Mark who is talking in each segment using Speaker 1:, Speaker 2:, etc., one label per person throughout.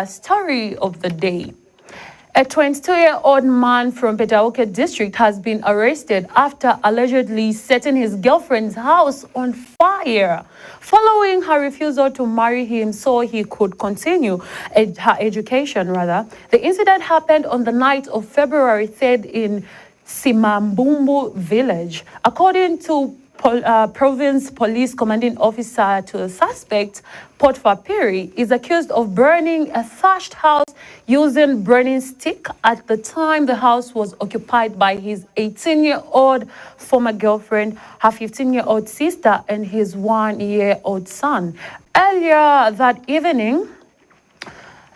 Speaker 1: story of the day. A 22-year-old man from Petauke district has been arrested after allegedly setting his girlfriend's house on fire following her refusal to marry him so he could continue her education. The incident happened on the night of February 3rd in Simambumbu village. According to Province Police Commanding Officer to the suspect, Potfa Piri, is accused of burning a thatched house using burning stick. At the time, the house was occupied by his 18-year-old former girlfriend, her 15-year-old sister, and his 1-year-old son. Earlier that evening,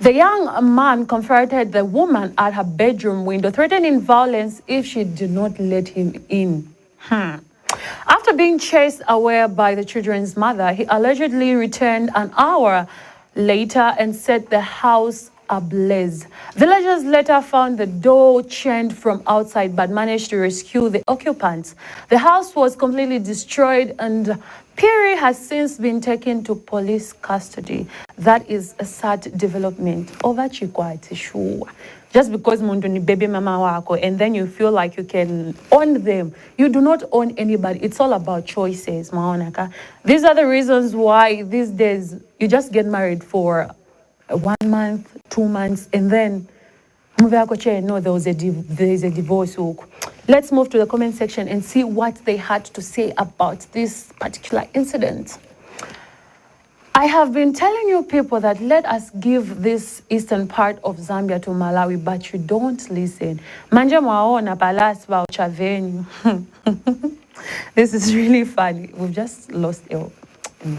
Speaker 1: the young man confronted the woman at her bedroom window, threatening violence if she did not let him in. After being chased away by the children's mother, he allegedly returned an hour later and set the house ablaze. Villagers later found the door chained from outside but managed to rescue the occupants. The house was completely destroyed and Piri has since been taken to police custody. That is a sad development. Over Chikwati, sure. Just because muntu ni baby mama wako and then you feel like you can own them. You do not own anybody. It's all about choices, maonaka. These are the reasons why these days you just get married for 1 month, 2 months, and then no, there is a divorce. Let's move to the comment section and see what they had to say about this particular incident. I have been telling you people that let us give this eastern part of Zambia to Malawi, but you don't listen. Manje mwaona palas ba uchavenyu. This is really funny. We've just lost it,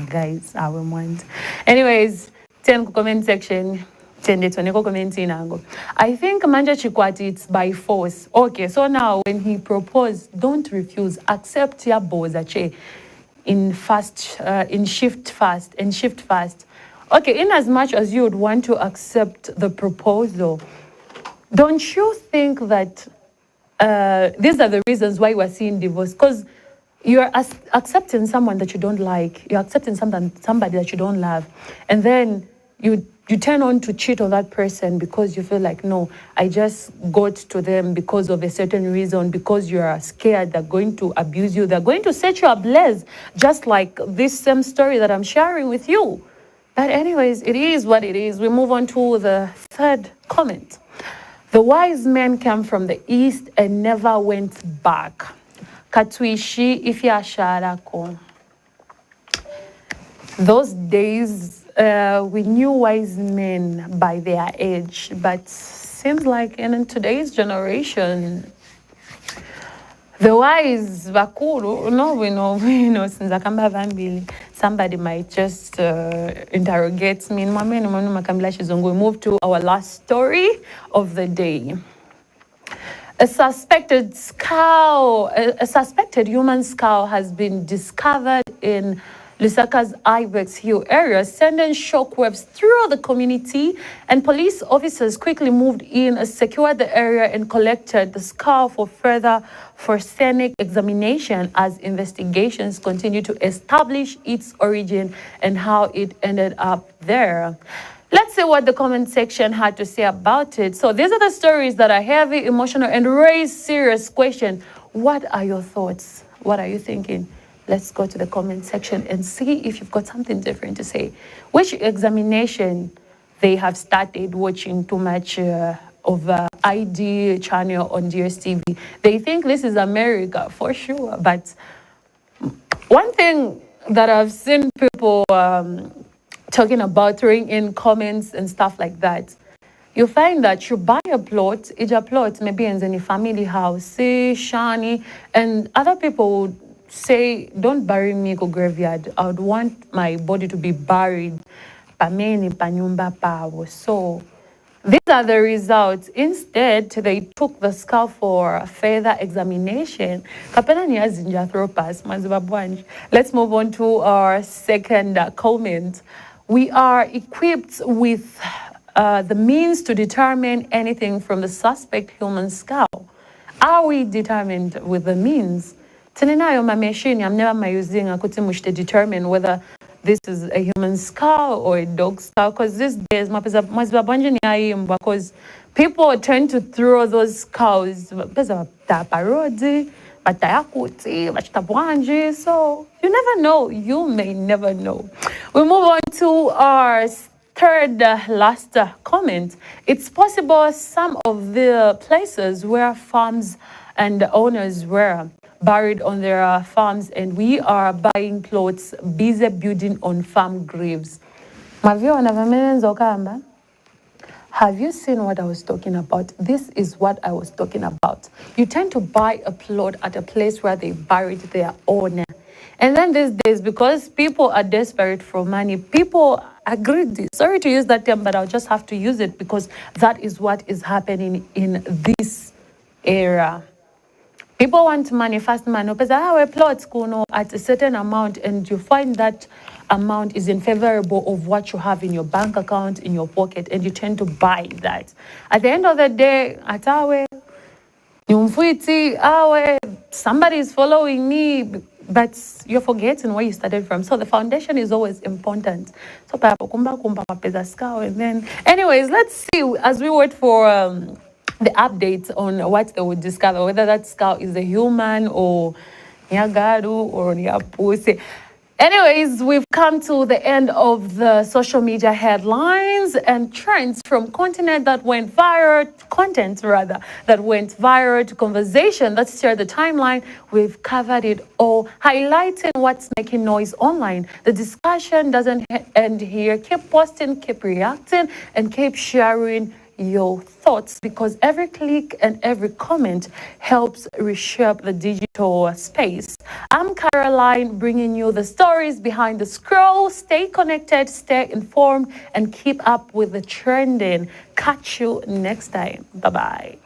Speaker 1: guys, our mind. Anyways, 10 comment section. I think Manja Chikwati, it's by force. Okay, so now when he proposed, don't refuse, accept your bozache in shift fast. Okay, in as much as you would want to accept the proposal, don't you think that these are the reasons why we're seeing divorce? Because you're accepting someone that you don't like, you're accepting somebody that you don't love, and then you turn on to cheat on that person because you feel like, no, I just got to them because of a certain reason, because you are scared they're going to abuse you, they're going to set you ablaze, just like this same story that I'm sharing with you. But anyways, it is what it is. We move on to the third comment. The wise men came from the east and never went back. Katwishi ifyasharako. Those days, we knew wise men by their age, but seems like in today's generation, the wise bakuru, no, we know, since somebody might just interrogate me. We move to our last story of the day. A suspected human skull has been discovered in Lusaka's Ibex Hill area, sending shockwaves through the community, and police officers quickly moved in, secured the area, and collected the skull for further forensic examination as investigations continue to establish its origin and how it ended up there. Let's see what the comment section had to say about it. So these are the stories that are heavy, emotional, and raise serious questions. What are your thoughts? What are you thinking? Let's go to the comment section and see if you've got something different to say. Which examination they have started watching too much of ID channel on DSTV. They think this is America for sure. But one thing that I've seen people talking about, throwing in comments and stuff like that, you find that you buy a plot, maybe in any family house, say Shani, and other people would say, don't bury me go graveyard. I would want my body to be buried. So these are the results. Instead, they took the skull for further examination. Let's move on to our second comment. We are equipped with the means to determine anything from the suspect human skull. Are we determined with the means? I'm never using to determine whether this is a human skull or a dog skull, because these days because people tend to throw those skulls so you never know, you may never know. We move on to our third last comment. It's possible some of the places where farms and owners were buried on their farms, and we are buying plots, busy building on farm graves. Have you seen what I was talking about? This is what I was talking about. You tend to buy a plot at a place where they buried their owner. And then these days, because people are desperate for money, people are greedy. Sorry to use that term, but I'll just have to use it because that is what is happening in this era. People want money, fast money. Because I have a plot at a certain amount, and you find that amount is unfavorable of what you have in your bank account, in your pocket, and you tend to buy that. At the end of the day, somebody is following me, but you're forgetting where you started from. So the foundation is always important. So and then, anyways, let's see as we wait for the updates on what they would discover, whether that skull is a human or Nyagaru or Nyapusi. Anyways, we've come to the end of the social media headlines and trends from content that went viral to conversation that stirred the timeline. We've covered it all, highlighting what's making noise online. The discussion doesn't end here. Keep posting, keep reacting, and keep sharing your thoughts, because every click and every comment helps reshape the digital space. I'm Caroline, bringing you the stories behind the scroll. Stay connected, stay informed, and keep up with the trending. Catch you next time. Bye-bye.